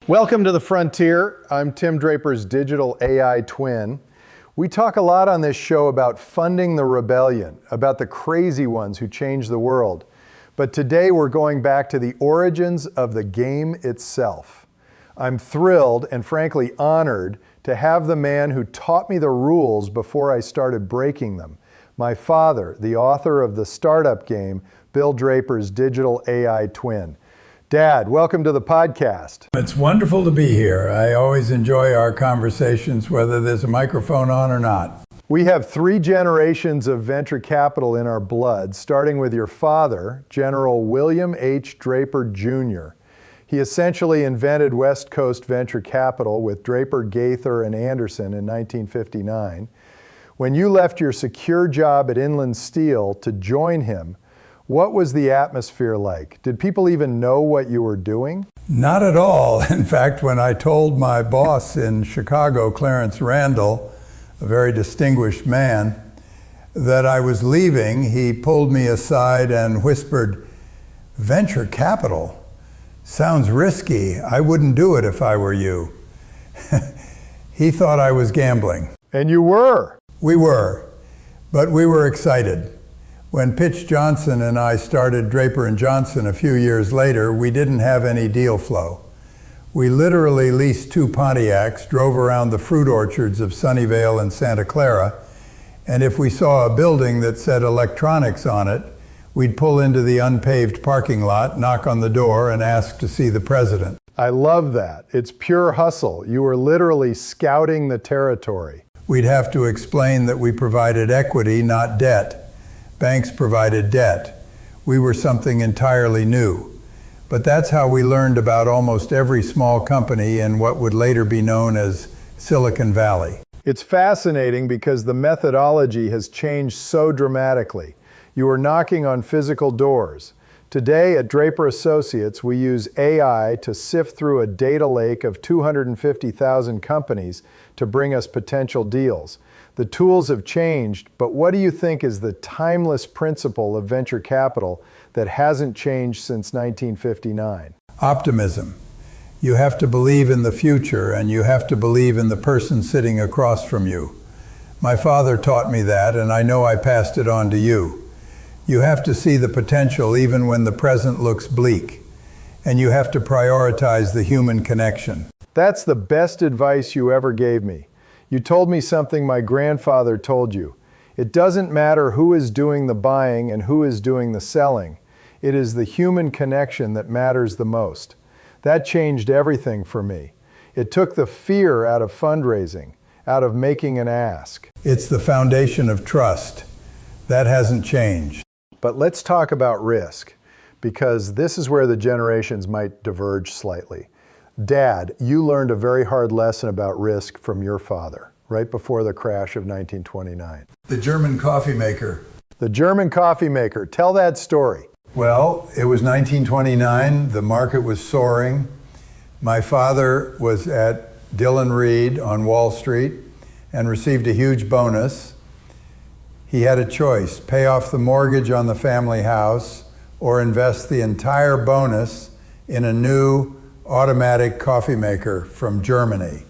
Welcome to the Frontier. I'm Tim Draper's digital AI twin. We talk a lot on this show about funding the rebellion, about the crazy ones who change the world. But today we're going back to the origins of the game itself. I'm thrilled and frankly honored to have the man who taught me the rules before I started breaking them. My father, the author of the startup game, Bill Draper's digital AI twin. Dad, welcome to the podcast. It's wonderful to be here. I always enjoy our conversations, whether there's a microphone on or not. We have 3 generations of venture capital in our blood, starting with your father, General William H. Draper, Jr. He essentially invented West Coast venture capital with Draper, Gaither, and Anderson in 1959. When you left your secure job at Inland Steel to join him, what was the atmosphere like? Did people even know what you were doing? Not at all. In fact, when I told my boss in Chicago, Clarence Randall, a very distinguished man, that I was leaving, he pulled me aside and whispered, "Venture capital? Sounds risky. I wouldn't do it if I were you." He thought I was gambling. And you were? We were, but we were excited. When Pitch Johnson and I started Draper & Johnson a few years later, we didn't have any deal flow. We literally leased 2 Pontiacs, drove around the fruit orchards of Sunnyvale and Santa Clara, and if we saw a building that said electronics on it, we'd pull into the unpaved parking lot, knock on the door, and ask to see the president. I love that. It's pure hustle. You were literally scouting the territory. We'd have to explain that we provided equity, not debt. Banks provided debt. We were something entirely new. But that's how we learned about almost every small company in what would later be known as Silicon Valley. It's fascinating because the methodology has changed so dramatically. You were knocking on physical doors. Today at Draper Associates, we use AI to sift through a data lake of 250,000 companies to bring us potential deals. The tools have changed, but what do you think is the timeless principle of venture capital that hasn't changed since 1959? Optimism. You have to believe in the future, and you have to believe in the person sitting across from you. My father taught me that, and I know I passed it on to you. You have to see the potential even when the present looks bleak, and you have to prioritize the human connection. That's the best advice you ever gave me. You told me something my grandfather told you. It doesn't matter who is doing the buying and who is doing the selling. It is the human connection that matters the most. That changed everything for me. It took the fear out of fundraising, out of making an ask. It's the foundation of trust. That hasn't changed. But let's talk about risk, because this is where the generations might diverge slightly. Dad, you learned a very hard lesson about risk from your father, right before the crash of 1929. The German coffee maker. The German coffee maker. Tell that story. Well, it was 1929. The market was soaring. My father was at Dillon Reed on Wall Street and received a huge bonus. He had a choice: pay off the mortgage on the family house or invest the entire bonus in a new automatic coffee maker from Germany.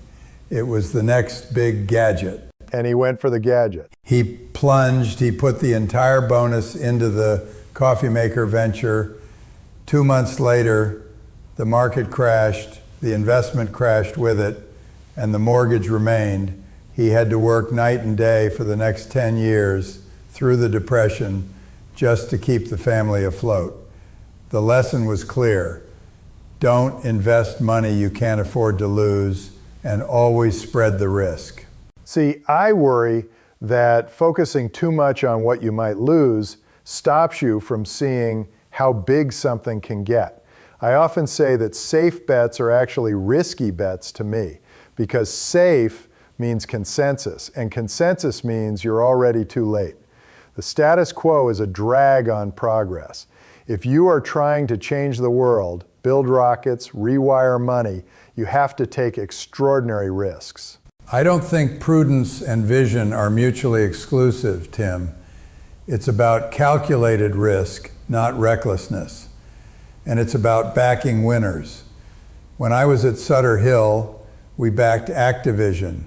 It was the next big gadget. And he went for the gadget. He plunged, he put the entire bonus into the coffee maker venture. 2 months later, the market crashed, the investment crashed with it, and the mortgage remained. He had to work night and day for the next 10 years through the Depression just to keep the family afloat. The lesson was clear. Don't invest money you can't afford to lose, and always spread the risk. See, I worry that focusing too much on what you might lose stops you from seeing how big something can get. I often say that safe bets are actually risky bets to me, because safe means consensus, and consensus means you're already too late. The status quo is a drag on progress. If you are trying to change the world, build rockets, rewire money, you have to take extraordinary risks. I don't think prudence and vision are mutually exclusive, Tim. It's about calculated risk, not recklessness. And it's about backing winners. When I was at Sutter Hill, we backed Activision,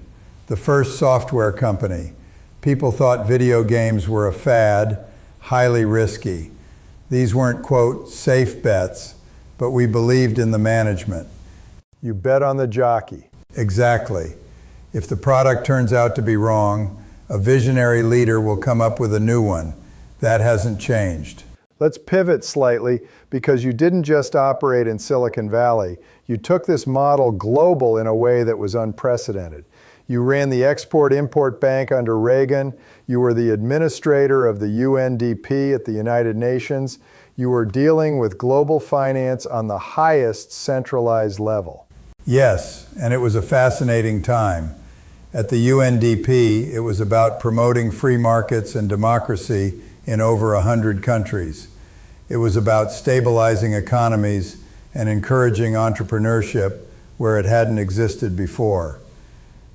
the first software company. People thought video games were a fad, highly risky. These weren't, quote, safe bets, but we believed in the management. You bet on the jockey. Exactly. If the product turns out to be wrong, a visionary leader will come up with a new one. That hasn't changed. Let's pivot slightly, because you didn't just operate in Silicon Valley. You took this model global in a way that was unprecedented. You ran the Export-Import Bank under Reagan. You were the administrator of the UNDP at the United Nations. You were dealing with global finance on the highest centralized level. Yes, and it was a fascinating time. At the UNDP, it was about promoting free markets and democracy in over 100 countries. It was about stabilizing economies and encouraging entrepreneurship where it hadn't existed before.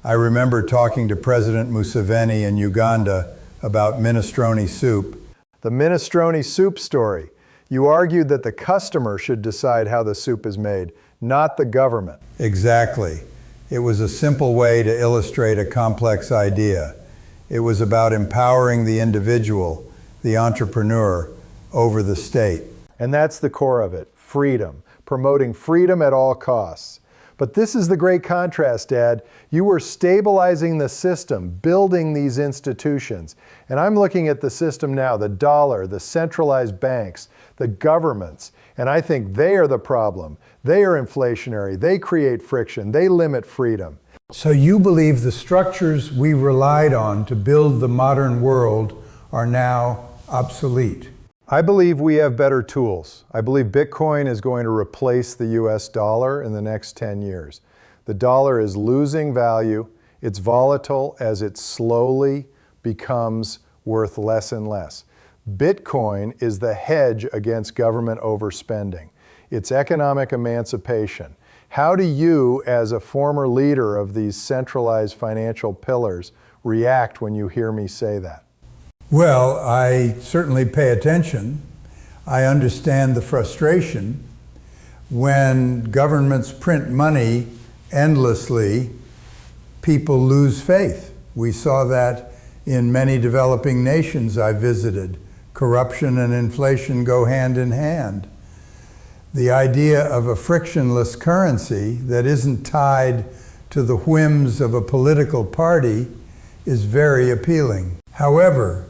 I remember talking to President Museveni in Uganda about minestrone soup. The minestrone soup story. You argued that the customer should decide how the soup is made, not the government. Exactly. It was a simple way to illustrate a complex idea. It was about empowering the individual, the entrepreneur, over the state. And that's the core of it, freedom, promoting freedom at all costs. But this is the great contrast, Dad. You were stabilizing the system, building these institutions. And I'm looking at the system now, the dollar, the centralized banks, the governments, and I think they are the problem. They are inflationary, they create friction, they limit freedom. So you believe the structures we relied on to build the modern world are now obsolete? I believe we have better tools. I believe Bitcoin is going to replace the US dollar in the next 10 years. The dollar is losing value. It's volatile as it slowly becomes worth less and less. Bitcoin is the hedge against government overspending. It's economic emancipation. How do you, as a former leader of these centralized financial pillars, react when you hear me say that? Well, I certainly pay attention. I understand the frustration. When governments print money endlessly, people lose faith. We saw that in many developing nations I visited. Corruption and inflation go hand in hand. The idea of a frictionless currency that isn't tied to the whims of a political party is very appealing. However,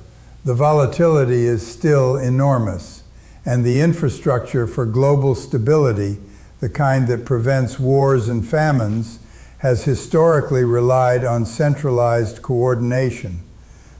the volatility is still enormous, and the infrastructure for global stability, the kind that prevents wars and famines, has historically relied on centralized coordination.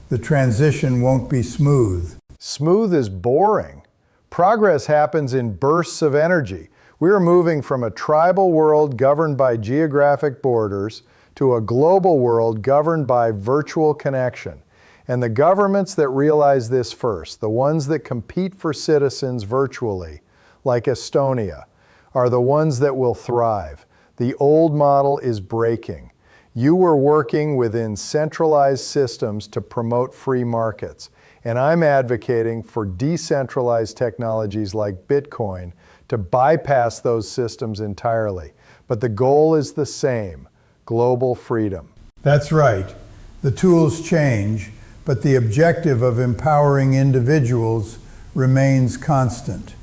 The transition won't be smooth. Smooth is boring. Progress happens in bursts of energy. We are moving from a tribal world governed by geographic borders to a global world governed by virtual connection. And the governments that realize this first, the ones that compete for citizens virtually, like Estonia, are the ones that will thrive. The old model is breaking. You were working within centralized systems to promote free markets. And I'm advocating for decentralized technologies like Bitcoin to bypass those systems entirely. But the goal is the same, global freedom. That's right. The tools change, but the objective of empowering individuals remains constant.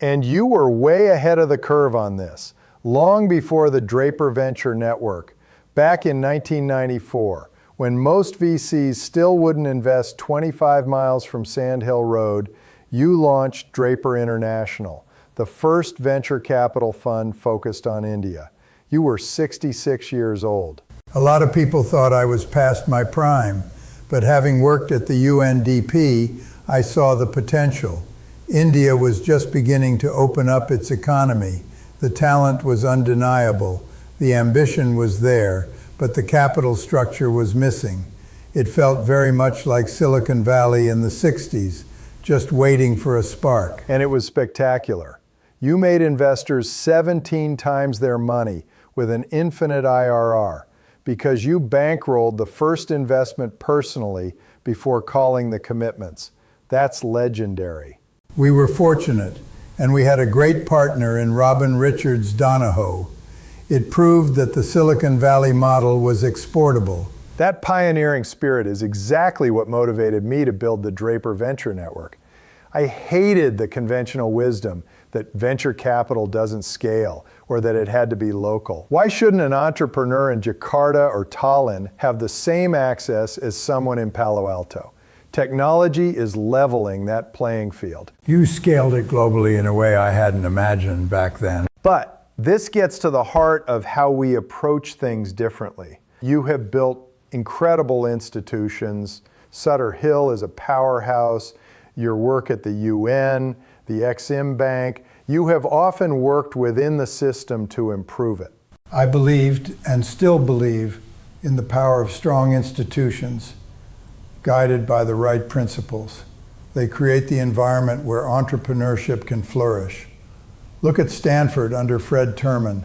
And you were way ahead of the curve on this, long before the Draper Venture Network, back in 1994, when most VCs still wouldn't invest 25 miles from Sand Hill Road. You launched Draper International, the first venture capital fund focused on India. You were 66 years old. A lot of people thought I was past my prime. But having worked at the UNDP, I saw the potential. India was just beginning to open up its economy. The talent was undeniable. The ambition was there, but the capital structure was missing. It felt very much like Silicon Valley in the 60s, just waiting for a spark. And it was spectacular. You made investors 17 times their money with an infinite IRR. Because you bankrolled the first investment personally before calling the commitments. That's legendary. We were fortunate, and we had a great partner in Robin Richards Donahoe. It proved that the Silicon Valley model was exportable. That pioneering spirit is exactly what motivated me to build the Draper Venture Network. I hated the conventional wisdom that venture capital doesn't scale or that it had to be local. Why shouldn't an entrepreneur in Jakarta or Tallinn have the same access as someone in Palo Alto? Technology is leveling that playing field. You scaled it globally in a way I hadn't imagined back then. But this gets to the heart of how we approach things differently. You have built incredible institutions. Sutter Hill is a powerhouse. Your work at the UN, the Exim Bank, you have often worked within the system to improve it. I believed and still believe in the power of strong institutions guided by the right principles. They create the environment where entrepreneurship can flourish. Look at Stanford under Fred Terman.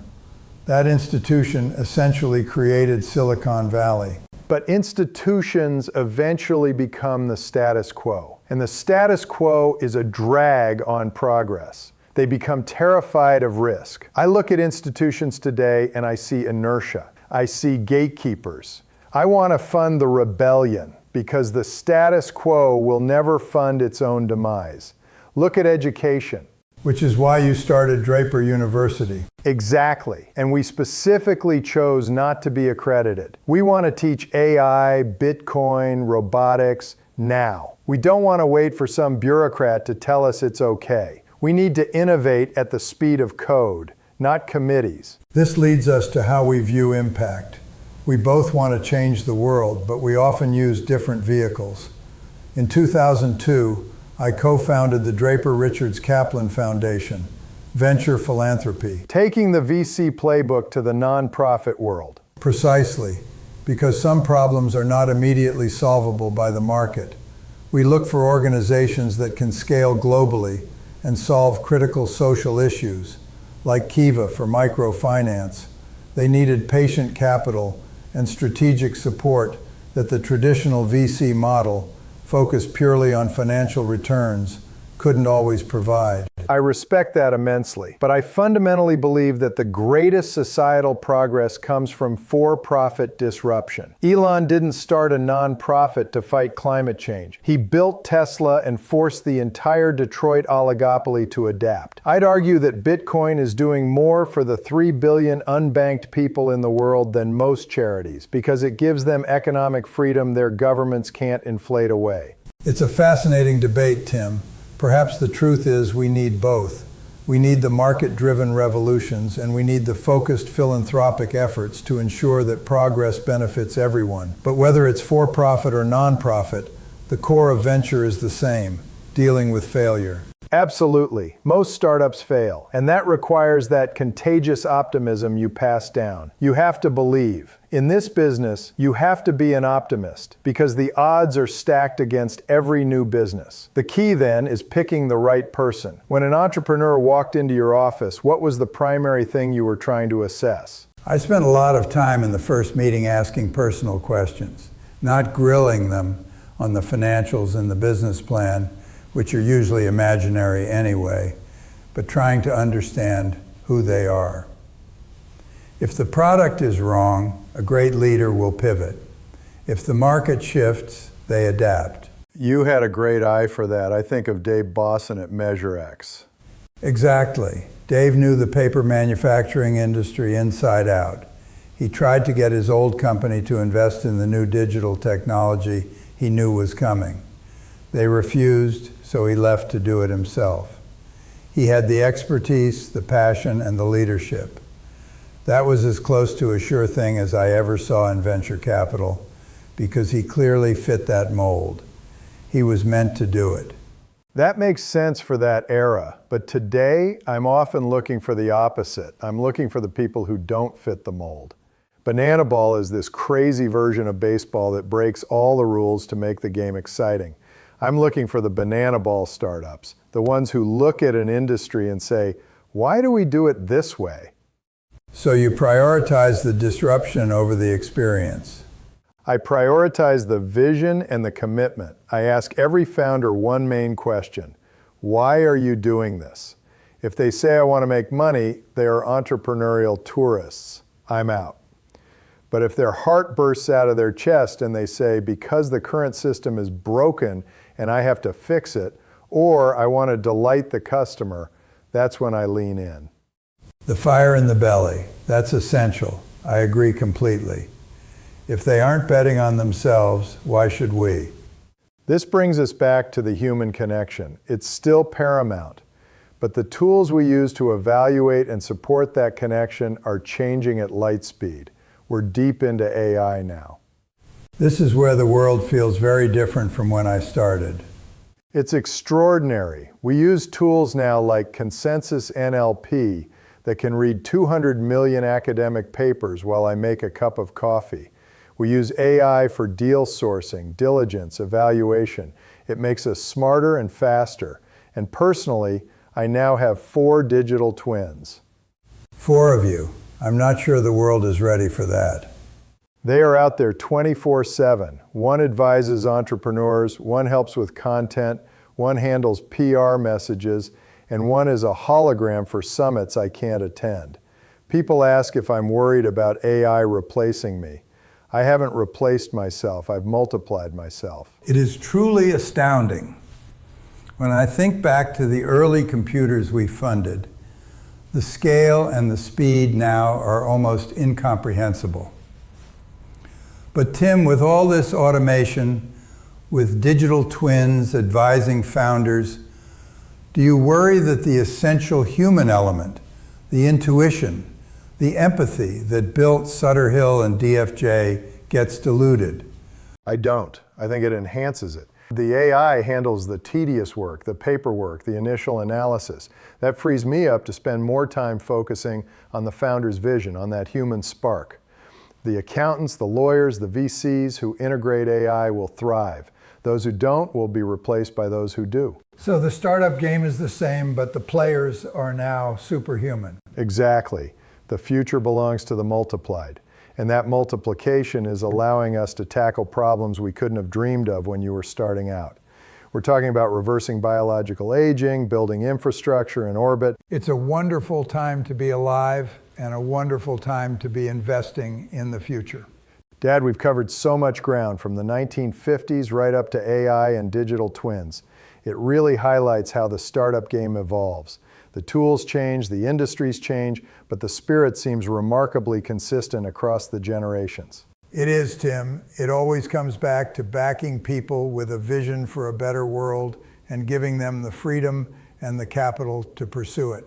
That institution essentially created Silicon Valley. But institutions eventually become the status quo. And the status quo is a drag on progress. They become terrified of risk. I look at institutions today and I see inertia. I see gatekeepers. I want to fund the rebellion because the status quo will never fund its own demise. Look at education. Which is why you started Draper University. Exactly. And we specifically chose not to be accredited. We want to teach AI, Bitcoin, robotics now. We don't want to wait for some bureaucrat to tell us it's okay. We need to innovate at the speed of code, not committees. This leads us to how we view impact. We both want to change the world, but we often use different vehicles. In 2002, I co-founded the Draper Richards Kaplan Foundation, Venture Philanthropy. Taking the VC playbook to the nonprofit world. Precisely, because some problems are not immediately solvable by the market. We look for organizations that can scale globally and solve critical social issues, like Kiva for microfinance. They needed patient capital and strategic support that the traditional VC model, focused purely on financial returns, couldn't always provide. I respect that immensely, but I fundamentally believe that the greatest societal progress comes from for-profit disruption. Elon didn't start a nonprofit to fight climate change. He built Tesla and forced the entire Detroit oligopoly to adapt. I'd argue that Bitcoin is doing more for the 3 billion unbanked people in the world than most charities because it gives them economic freedom their governments can't inflate away. It's a fascinating debate, Tim. Perhaps the truth is we need both. We need the market-driven revolutions, and we need the focused philanthropic efforts to ensure that progress benefits everyone. But whether it's for-profit or non-profit, the core of venture is the same: dealing with failure. Absolutely. Most startups fail, and that requires that contagious optimism you pass down. You have to believe. In this business, you have to be an optimist because the odds are stacked against every new business. The key then is picking the right person. When an entrepreneur walked into your office, what was the primary thing you were trying to assess? I spent a lot of time in the first meeting asking personal questions, not grilling them on the financials and the business plan, which are usually imaginary anyway, but trying to understand who they are. If the product is wrong, a great leader will pivot. If the market shifts, they adapt. You had a great eye for that. I think of Dave Bosson at MeasureX. Exactly. Dave knew the paper manufacturing industry inside out. He tried to get his old company to invest in the new digital technology he knew was coming. They refused, so he left to do it himself. He had the expertise, the passion, and the leadership. That was as close to a sure thing as I ever saw in venture capital, because he clearly fit that mold. He was meant to do it. That makes sense for that era, but today I'm often looking for the opposite. I'm looking for the people who don't fit the mold. Banana ball is this crazy version of baseball that breaks all the rules to make the game exciting. I'm looking for the banana ball startups, the ones who look at an industry and say, why do we do it this way? So you prioritize the disruption over the experience. I prioritize the vision and the commitment. I ask every founder one main question: why are you doing this? If they say I want to make money, they are entrepreneurial tourists. I'm out. But if their heart bursts out of their chest and they say, because the current system is broken and I have to fix it, or I want to delight the customer, that's when I lean in. The fire in the belly, that's essential. I agree completely. If they aren't betting on themselves, why should we? This brings us back to the human connection. It's still paramount, but the tools we use to evaluate and support that connection are changing at light speed. We're deep into AI now. This is where the world feels very different from when I started. It's extraordinary. We use tools now like Consensus NLP that can read 200 million academic papers while I make a cup of coffee. We use AI for deal sourcing, diligence, evaluation. It makes us smarter and faster. And personally, I now have 4 digital twins. 4 of you. I'm not sure the world is ready for that. They are out there 24/7. One advises entrepreneurs, one helps with content, one handles PR messages, and one is a hologram for summits I can't attend. People ask if I'm worried about AI replacing me. I haven't replaced myself, I've multiplied myself. It is truly astounding. When I think back to the early computers we funded, the scale and the speed now are almost incomprehensible. But Tim, with all this automation, with digital twins advising founders, do you worry that the essential human element, the intuition, the empathy that built Sutter Hill and DFJ gets diluted? I don't. I think it enhances it. The AI handles the tedious work, the paperwork, the initial analysis. That frees me up to spend more time focusing on the founder's vision, on that human spark. The accountants, the lawyers, the VCs who integrate AI will thrive. Those who don't will be replaced by those who do. So the startup game is the same, but the players are now superhuman. Exactly. The future belongs to the multiplied. And that multiplication is allowing us to tackle problems we couldn't have dreamed of when you were starting out. We're talking about reversing biological aging, building infrastructure in orbit. It's a wonderful time to be alive and a wonderful time to be investing in the future. Dad, we've covered so much ground from the 1950s right up to AI and digital twins. It really highlights how the startup game evolves. The tools change, the industries change, but the spirit seems remarkably consistent across the generations. It is, Tim. It always comes back to backing people with a vision for a better world and giving them the freedom and the capital to pursue it.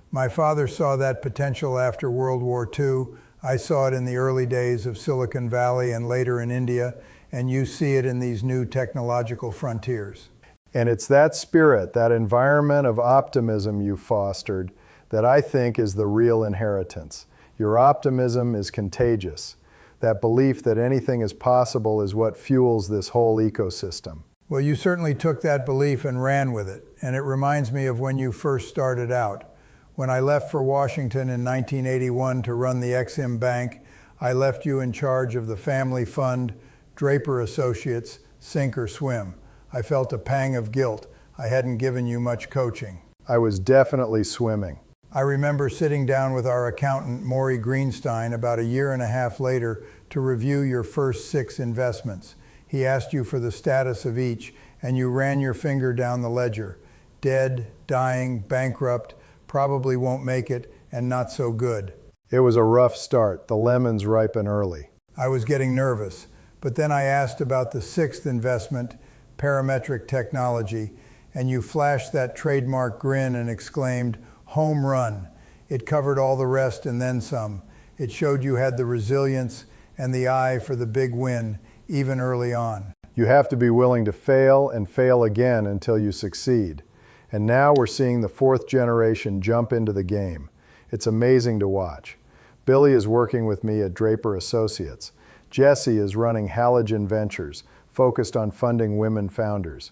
My father saw that potential after World War II. I saw it in the early days of Silicon Valley and later in India, and you see it in these new technological frontiers. And it's that spirit, that environment of optimism you fostered, that I think is the real inheritance. Your optimism is contagious. That belief that anything is possible is what fuels this whole ecosystem. Well, you certainly took that belief and ran with it, and it reminds me of when you first started out. When I left for Washington in 1981 to run the Ex-Im Bank, I left you in charge of the family fund, Draper Associates, Sink or Swim. I felt a pang of guilt. I hadn't given you much coaching. I was definitely swimming. I remember sitting down with our accountant, Maury Greenstein, about a year and a half later to review your first 6 investments. He asked you for the status of each, and you ran your finger down the ledger. Dead, dying, bankrupt, probably won't make it, and not so good. It was a rough start. The lemons ripen early. I was getting nervous, but then I asked about the 6th investment, Parametric Technology, and you flashed that trademark grin and exclaimed, "Home run." It covered all the rest and then some. It showed you had the resilience and the eye for the big win, even early on. You have to be willing to fail and fail again until you succeed. And now we're seeing the 4th generation jump into the game. It's amazing to watch. Billy is working with me at Draper Associates. Jesse is running Halogen Ventures, focused on funding women founders.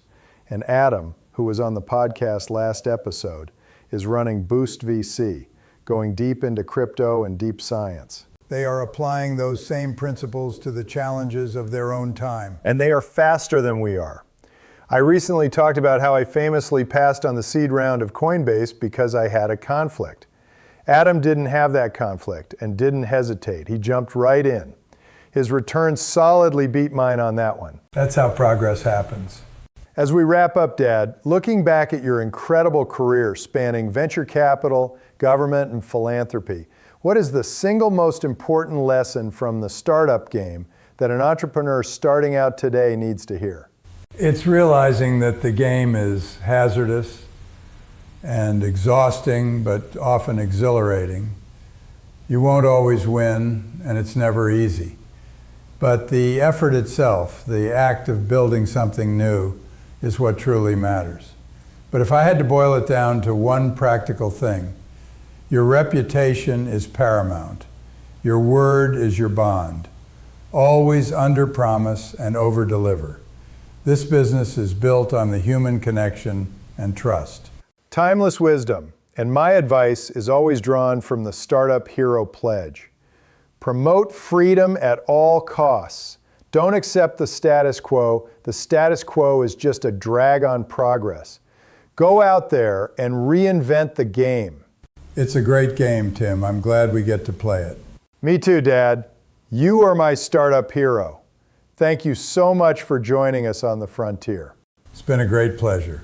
And Adam, who was on the podcast last episode, is running Boost VC, going deep into crypto and deep science. They are applying those same principles to the challenges of their own time. And they are faster than we are. I recently talked about how I famously passed on the seed round of Coinbase because I had a conflict. Adam didn't have that conflict and didn't hesitate. He jumped right in. His return solidly beat mine on that one. That's how progress happens. As we wrap up, Dad, looking back at your incredible career spanning venture capital, government, and philanthropy, what is the single most important lesson from the startup game that an entrepreneur starting out today needs to hear? It's realizing that the game is hazardous and exhausting, but often exhilarating. You won't always win, and it's never easy. But the effort itself, the act of building something new, is what truly matters. But if I had to boil it down to one practical thing, your reputation is paramount. Your word is your bond. Always under-promise and over-deliver. This business is built on the human connection and trust. Timeless wisdom, and my advice is always drawn from the Startup Hero Pledge. Promote freedom at all costs. Don't accept the status quo. The status quo is just a drag on progress. Go out there and reinvent the game. It's a great game, Tim. I'm glad we get to play it. Me too, Dad. You are my startup hero. Thank you so much for joining us on the frontier. It's been a great pleasure.